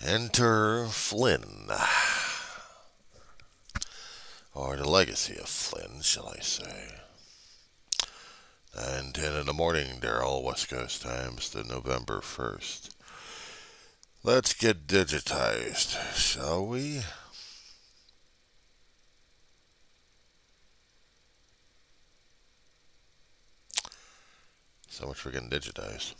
Enter Flynn, or the legacy of Flynn, shall I say. 9:10 in the morning, Daryl, West Coast times, the November 1st. Let's get digitized, shall we? So much for getting digitized.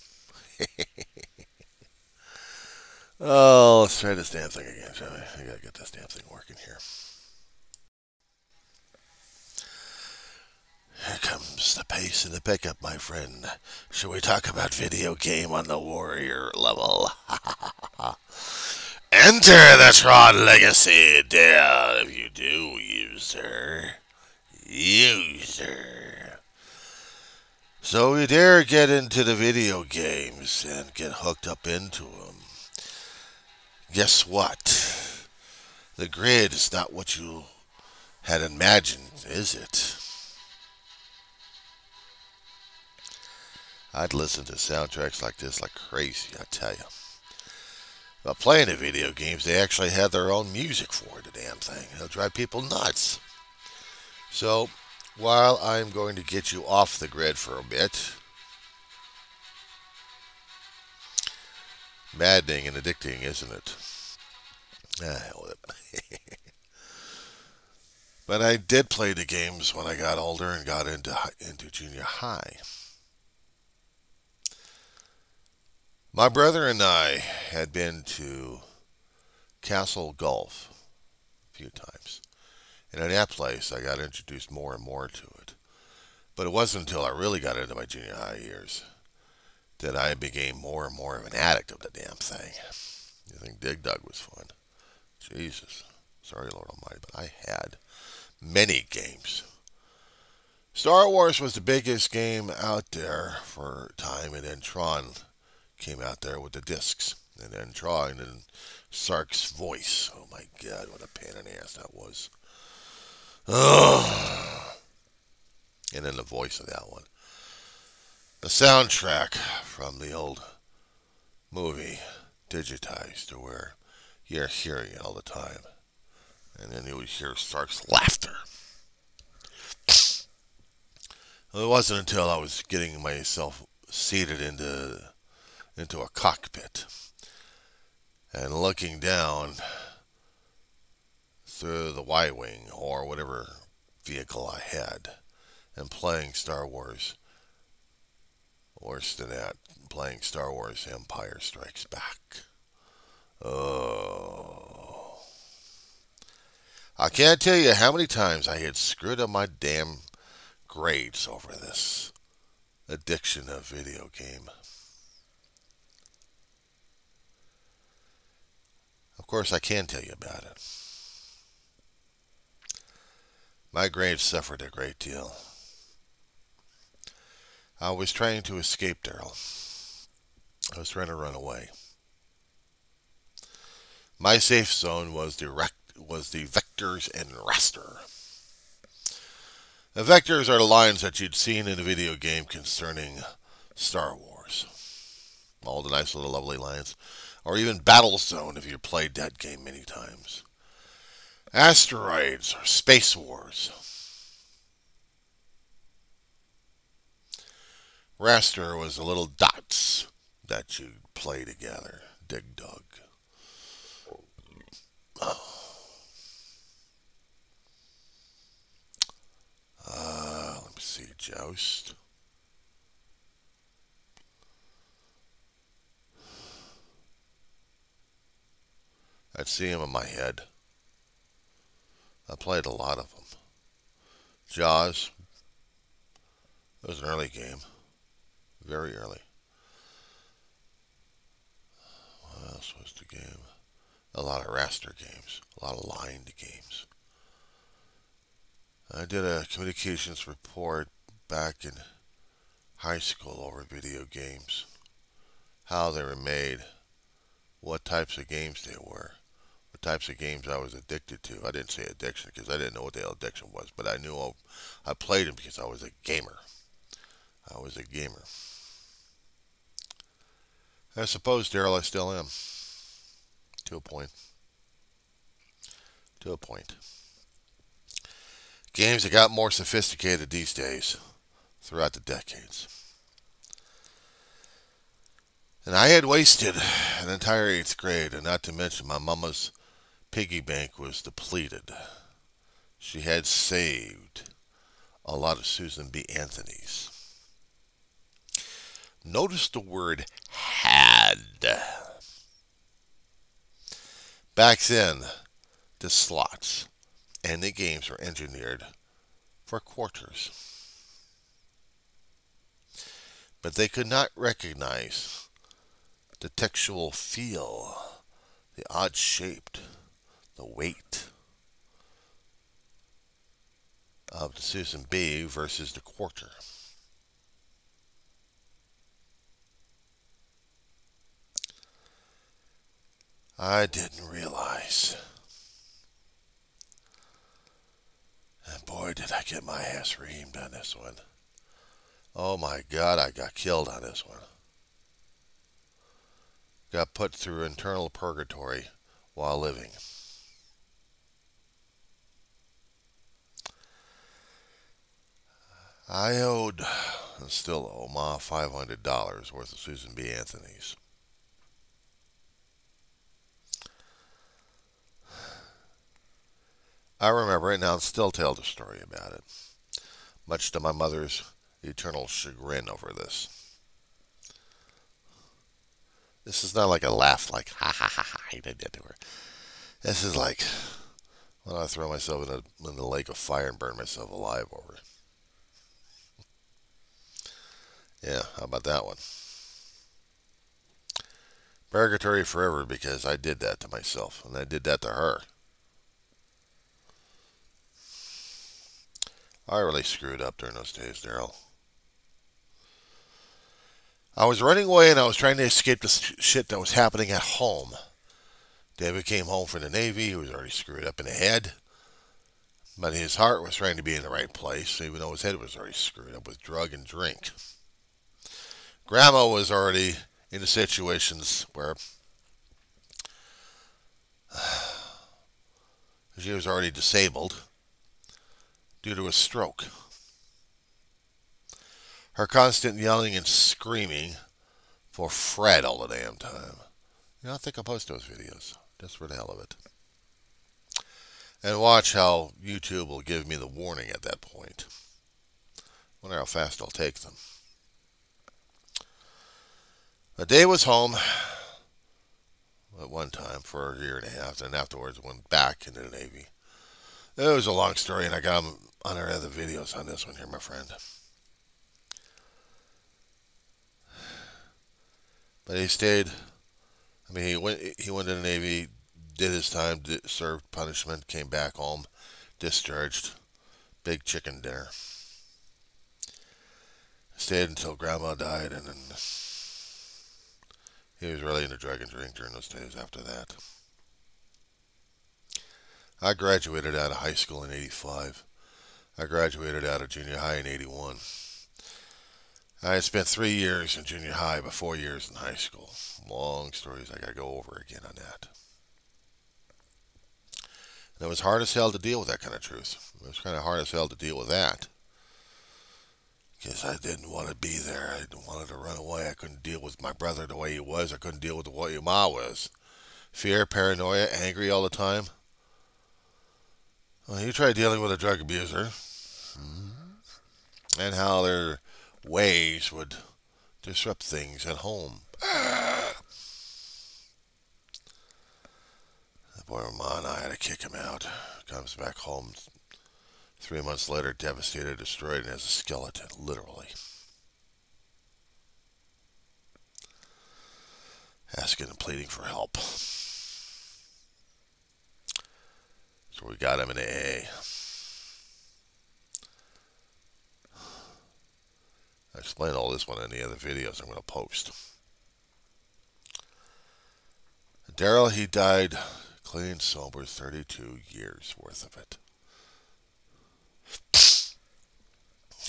Oh, let's try this damn thing again, shall we? I gotta get this damn thing working here. Here comes the pace and the pickup, my friend. Shall we talk about video game on the warrior level? Enter the Tron Legacy, dare if you do, user. So we dare get into the video games and get hooked up into them. Guess what? The grid is not what you had imagined, is it? I'd listen to soundtracks like this like crazy, I tell you. But playing the video games, they actually have their own music for the damn thing. It'll drive people nuts. So, while I'm going to get you off the grid for a bit, maddening and addicting, isn't it? Hell with it. But I did play the games when I got older and got into junior high. My brother and I had been to Castle Golf a few times. And in that place, I got introduced more and more to it. But it wasn't until I really got into my junior high years that I became more and more of an addict of the damn thing. You think Dig Dug was fun? Jesus. Sorry, Lord Almighty, but I had many games. Star Wars was the biggest game out there for a time, and then Tron came out there with the discs. And then Tron and Sark's voice. Oh my God, what a pain in the ass that was. Oh. And then the voice of that one. The soundtrack from the old movie, digitized to where you're hearing it all the time. And then you would hear Sark's laughter. Well, it wasn't until I was getting myself seated into a cockpit and looking down through the Y-wing or whatever vehicle I had and playing Star Wars. Worse than that, playing Star Wars Empire Strikes Back. Oh. I can't tell you how many times I had screwed up my damn grades over this addiction of video game. Of course, I can tell you about it. My grades suffered a great deal. I was trying to escape Daryl. I was trying to run away. My safe zone was the vectors and raster. The vectors are the lines that you'd seen in a video game concerning Star Wars. All the nice little lovely lines. Or even Battle Zone if you played that game many times. Asteroids or Space Wars. Raster was the little dots that you'd play together. Dig Dug. Let me see. Joust. I'd see him in my head. I played a lot of them. Jaws. It was an early game. Very early. What else was the game? A lot of raster games. A lot of lined games. I did a communications report back in high school over video games. How they were made. What types of games they were. What types of games I was addicted to. I didn't say addiction because I didn't know what the hell addiction was. But I knew I played them because I was a gamer. I was a gamer. I suppose, Daryl, I still am. To a point. To a point. Games have got more sophisticated these days throughout the decades. And I had wasted an entire 8th grade, and not to mention my mama's piggy bank was depleted. She had saved a lot of Susan B. Anthony's. Notice the word had. Back then, the slots and the games were engineered for quarters. But they could not recognize the textual feel, the odd shaped, the weight of the Susan B versus the quarter. I didn't realize. And boy, did I get my ass reamed on this one. Oh my God, I got killed on this one. Got put through internal purgatory while living. I owed, and still owe, Ma $500 worth of Susan B. Anthony's. I remember it now and still tell the story about it, much to my mother's eternal chagrin over this. This is not like a laugh, like, ha ha ha ha, I did that to her. This is like when I throw myself in the lake of fire and burn myself alive over it. Yeah, how about that one? Purgatory forever because I did that to myself, and I did that to her. I really screwed up during those days, Daryl. I was running away and I was trying to escape the shit that was happening at home. David came home from the Navy. He was already screwed up in the head. But his heart was trying to be in the right place, even though his head was already screwed up with drug and drink. Grandma was already in the situations where she was already disabled due to a stroke. Her constant yelling and screaming for Fred all the damn time. You know, I think I'll post those videos, just for the hell of it. And watch how YouTube will give me the warning at that point. Wonder how fast I'll take them. But Dave was home at one time for a year and a half, and afterwards went back into the Navy. It was a long story, and I got them on our other videos on this one here, my friend. But he stayed. I mean, he went to the Navy, did his time, served punishment, came back home, discharged, big chicken dinner. Stayed until Grandma died, and then he was really into drug and drink during those days after that. I graduated out of high school in '85. I graduated out of junior high in '81. I had spent 3 years in junior high, but 4 years in high school. Long stories I got to go over again on that. And it was hard as hell to deal with that kind of truth. It was kind of hard as hell to deal with that. Because I didn't want to be there. I didn't want to run away. I couldn't deal with my brother the way he was. I couldn't deal with the way your ma was. Fear, paranoia, angry all the time. Well, you try dealing with a drug abuser. And how their ways would disrupt things at home. The boy Ma and I had to kick him out. Comes back home 3 months later, devastated, destroyed, and as a skeleton, literally. Asking and pleading for help. So we got him in AA. I explain all this one in the other videos I'm going to post. Daryl, he died clean, sober, 32 years worth of it.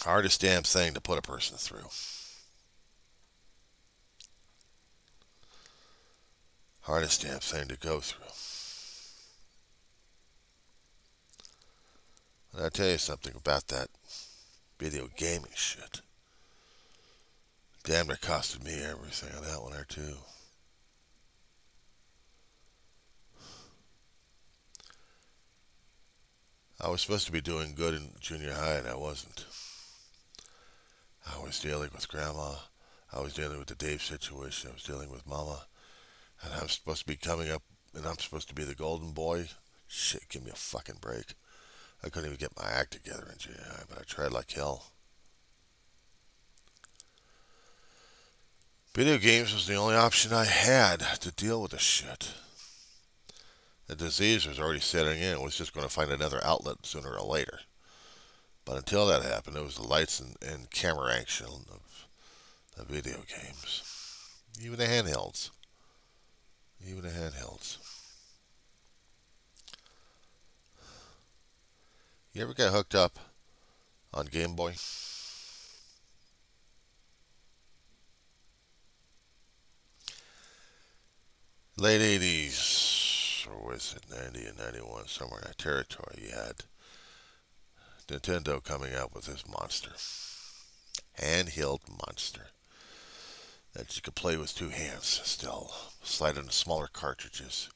Hardest damn thing to put a person through. Hardest damn thing to go through. And I'll tell you something about that video gaming shit. Damn, it costed me everything on that one or two. I was supposed to be doing good in junior high, and I wasn't. I was dealing with grandma. I was dealing with the Dave situation. I was dealing with mama. And I'm supposed to be coming up, and I'm supposed to be the golden boy. Shit, give me a fucking break. I couldn't even get my act together in junior high, but I tried like hell. Video games was the only option I had to deal with the shit. The disease was already setting in. It was just going to find another outlet sooner or later. But until that happened, it was the lights and camera action of the video games. Even the handhelds. Even the handhelds. You ever get hooked up on Game Boy? Late 80s, or was it 90 and 91, somewhere in that territory, you had Nintendo coming out with this monster. Handheld monster. That you could play with two hands still. Slide into smaller cartridges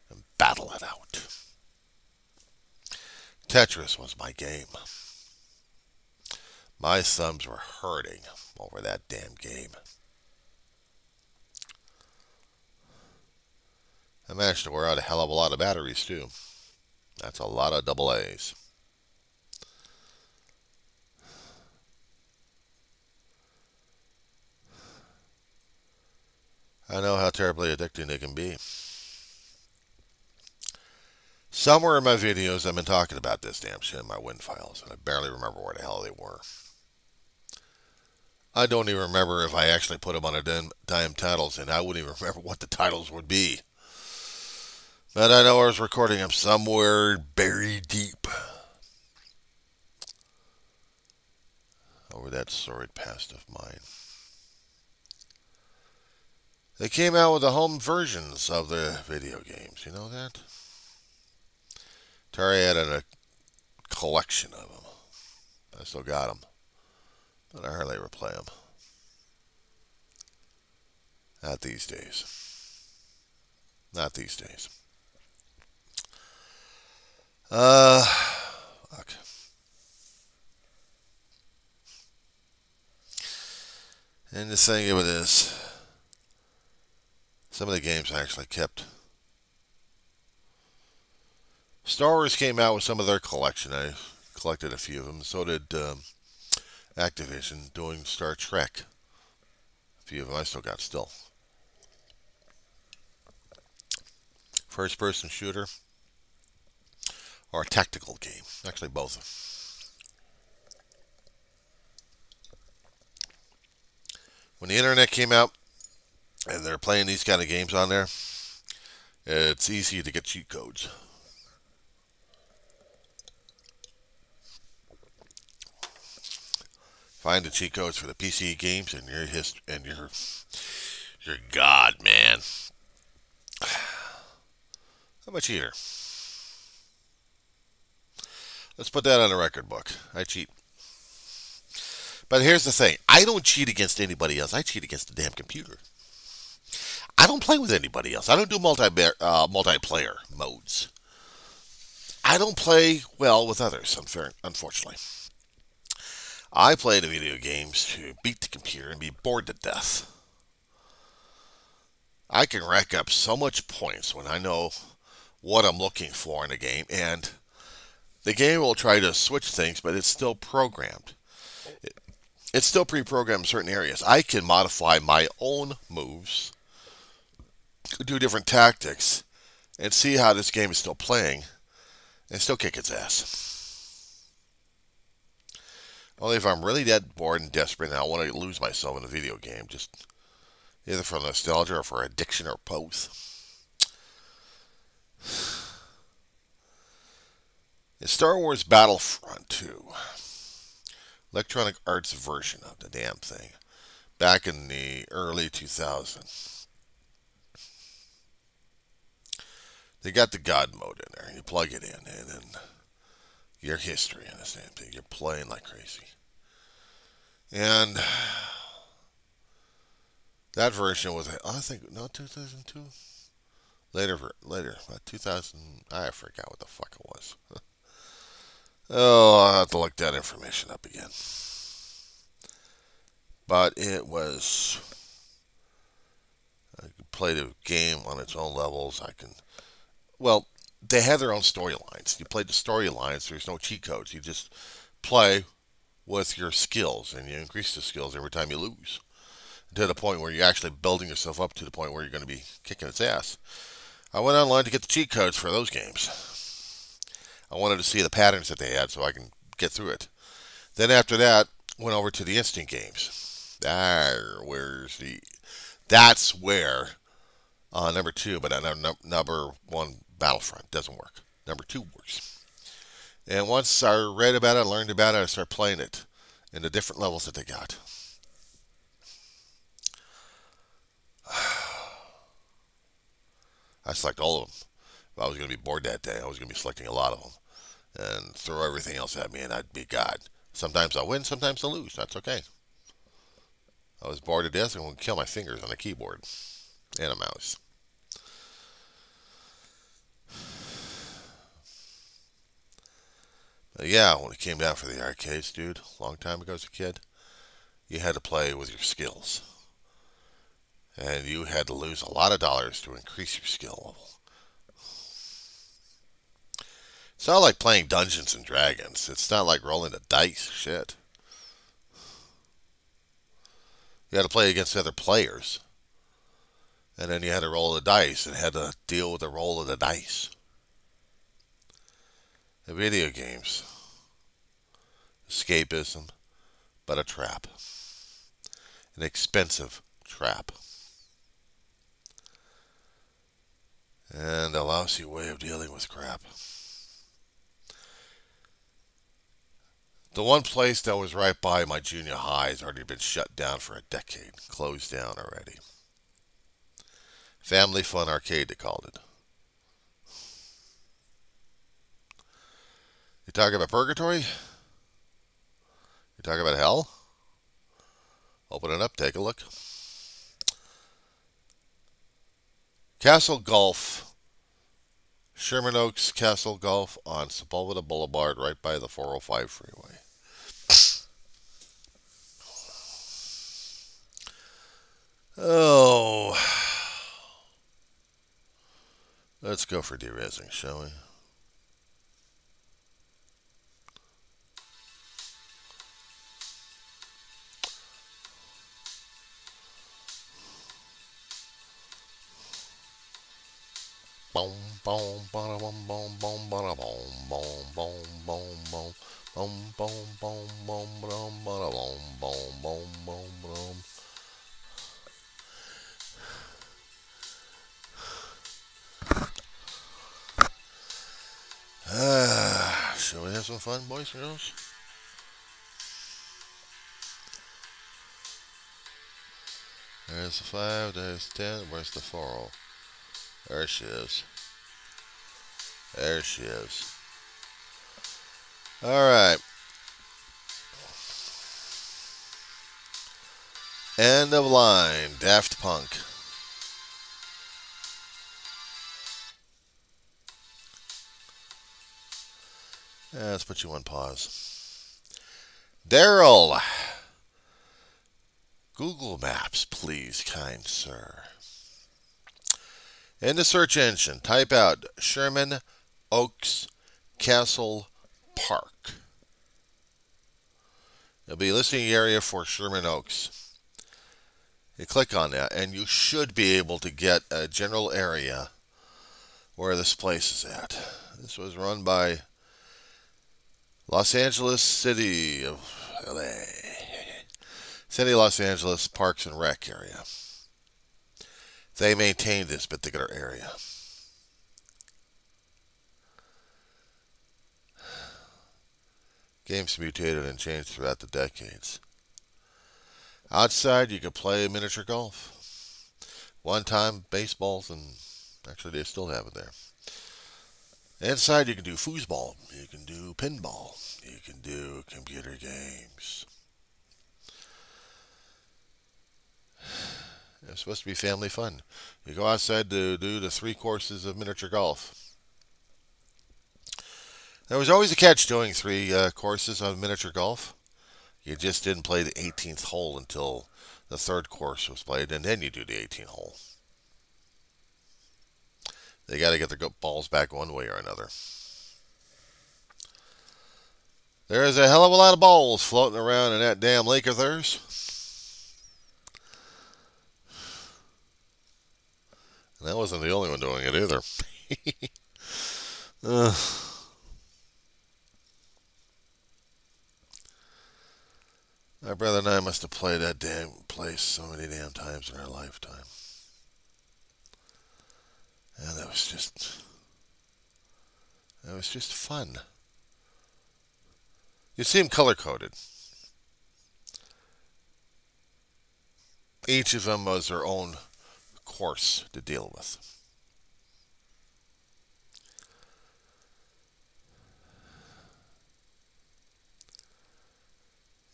and battle it out. Tetris was my game. My thumbs were hurting over that damn game. I managed to wear out a hell of a lot of batteries too. That's a lot of double A's. I know how terribly addicting they can be. Somewhere in my videos I've been talking about this damn shit in my Winfiles, and I barely remember where the hell they were. I don't even remember if I actually put them on a damn titles, and I wouldn't even remember what the titles would be. But I know I was recording them somewhere buried deep over that sordid past of mine. They came out with the home versions of the video games. You know that? Atari had a collection of them. I still got them, but I hardly ever play them. Not these days. Not these days. Fuck. And the thing of it is, some of the games I actually kept. Star Wars came out with some of their collection. I collected a few of them. So did Activision doing Star Trek. A few of them I still got still. First person shooter or a tactical game. Actually both. When the internet came out and they're playing these kind of games on there, it's easy to get cheat codes. Find the cheat codes for the PC games and you're God, man. I'm a cheater. Let's put that on a record book. I cheat. But here's the thing. I don't cheat against anybody else. I cheat against the damn computer. I don't play with anybody else. I don't do multiplayer modes. I don't play well with others, unfortunately. I play the video games to beat the computer and be bored to death. I can rack up so much points when I know what I'm looking for in a game, and the game will try to switch things, but it's still programmed. It's still pre-programmed in certain areas. I can modify my own moves, do different tactics, and see how this game is still playing, and still kick its ass. Only if I'm really dead bored and desperate and I want to lose myself in a video game, just either for nostalgia or for addiction or both. It's Star Wars Battlefront 2. Electronic Arts version of the damn thing. Back in the early 2000s. They got the God mode in there. You plug it in, and then your history and the same thing. You're playing like crazy. And that version was, I think, no, 2002. Later, 2000. I forgot what the fuck it was. Oh, I'll have to look that information up again. But it was. I could play the game on its own levels. Well, they had their own storylines. You played the storylines. There's no cheat codes. You just play with your skills, and you increase the skills every time you lose, to the point where you're actually building yourself up to the point where you're going to be kicking its ass. I went online to get the cheat codes for those games. I wanted to see the patterns that they had so I can get through it. Then after that, went over to the instant games. That's where number two, but number one, Battlefront doesn't work. Number two works. And once I read about it, learned about it, I started playing it in the different levels that they got. I select all of them. If I was going to be bored that day, I was going to be selecting a lot of them and throw everything else at me, and I'd be God. Sometimes I'll win, sometimes I'll lose. That's okay. I was bored to death and would kill my fingers on a keyboard and a mouse. But yeah, when it came down for the arcades, dude, a long time ago as a kid, you had to play with your skills. And you had to lose a lot of dollars to increase your skill level. It's not like playing Dungeons and Dragons. It's not like rolling the dice. Shit. You had to play against other players. And then you had to roll the dice and had to deal with the roll of the dice. The video games. Escapism, but a trap. An expensive trap. And a lousy way of dealing with crap. The one place that was right by my junior high has already been shut down for a decade. Closed down already. Family Fun Arcade, they called it. You talk about purgatory? You talk about hell? Open it up, take a look. Castle Golf. Sherman Oaks Castle Golf on Sepulveda Boulevard, right by the 405 freeway. Oh. Let's go for de-rezzing, shall we? Boom, boom, bada, boom, boom, boom, bada, boom, boom, boom, boom, boom, boom, boom, boom, boom, boom, bada, boom, boom, boom, boom, boom. Shall we have some fun, boys and girls? There's the 5, there's 10, where's the 4? There she is. There she is. Alright. End of line, Daft Punk. Let's put you on pause. Daryl. Google Maps, please, kind sir. In the search engine, type out Sherman Oaks Castle Park. There'll be a listing area for Sherman Oaks. You click on that, and you should be able to get a general area where this place is at. This was run by Los Angeles City of LA. City of Los Angeles Parks and Rec area. They maintain this particular area. Games mutated and changed throughout the decades. Outside, you could play miniature golf. One time, baseballs, and actually they still have it there. Inside you can do foosball, you can do pinball, you can do computer games. It's supposed to be family fun. You go outside to do the 3 courses of miniature golf. There was always a catch doing 3 courses of miniature golf. You just didn't play the 18th hole until the 3rd course was played, and then you do the 18th hole. They got to get their balls back one way or another. There's a hell of a lot of balls floating around in that damn lake of theirs. And that wasn't the only one doing it either. My brother and I must have played that damn place so many damn times in our lifetime. And that was just fun. You see them color-coded. Each of them was their own course to deal with.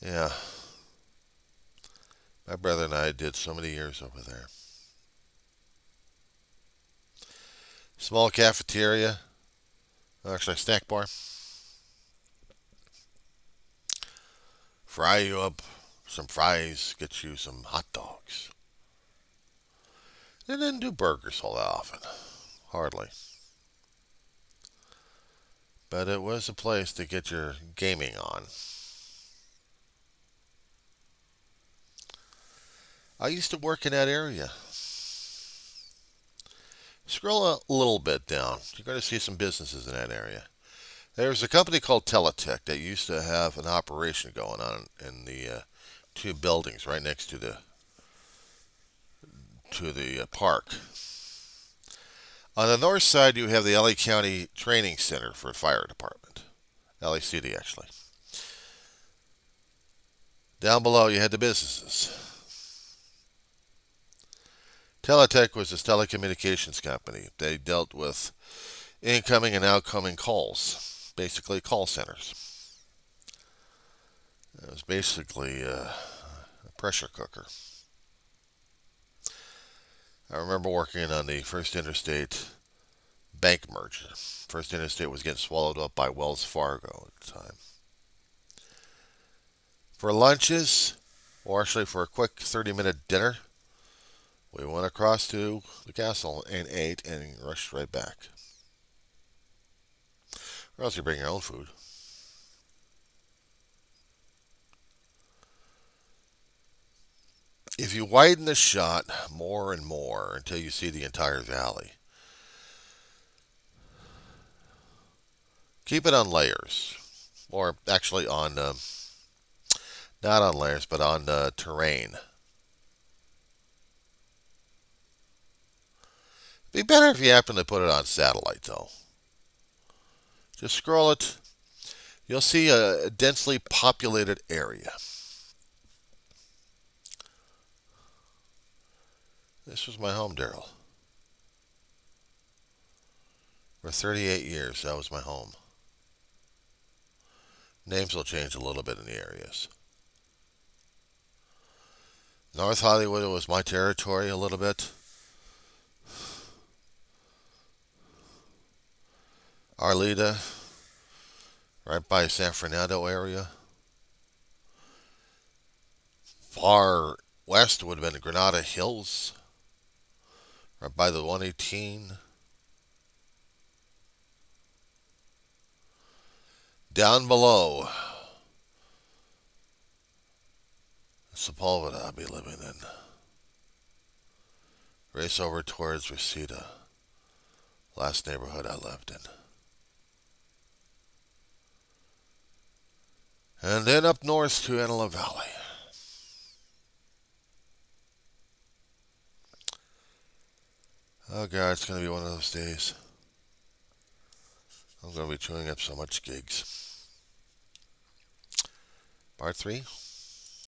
Yeah. My brother and I did so many years over there. Small cafeteria. Actually, a snack bar. Fry you up some fries, get you some hot dogs. They didn't do burgers all that often. Hardly. But it was a place to get your gaming on. I used to work in that area. Scroll a little bit down. You're going to see some businesses in that area. There's a company called Teletech that used to have an operation going on in the 2 buildings right next to the park. On the north side, you have the LA County Training Center for Fire Department. LACD, actually. Down below, you had the businesses. Teletech was this telecommunications company. They dealt with incoming and outgoing calls, basically call centers. It was basically a pressure cooker. I remember working on the First Interstate bank merger. First Interstate was getting swallowed up by Wells Fargo at the time. For lunches, or actually for a quick 30-minute dinner, we went across to the castle and ate and rushed right back. Or else you bring your own food. If you widen the shot more and more until you see the entire valley, keep it on layers. Or actually on, not on layers, but on terrain. Be better if you happen to put it on satellite, though. Just scroll it. You'll see a densely populated area. This was my home, Daryl. For 38 years, that was my home. Names will change a little bit in the areas. North Hollywood was my territory a little bit. Arleta, right by San Fernando area. Far west would have been the Granada Hills, right by the 118. Down below, Sepulveda I'll be living in. Race over towards Reseda, last neighborhood I lived in. And then up north to Antelope Valley. Oh God, it's going to be one of those days. I'm going to be chewing up so much gigs. Part 3.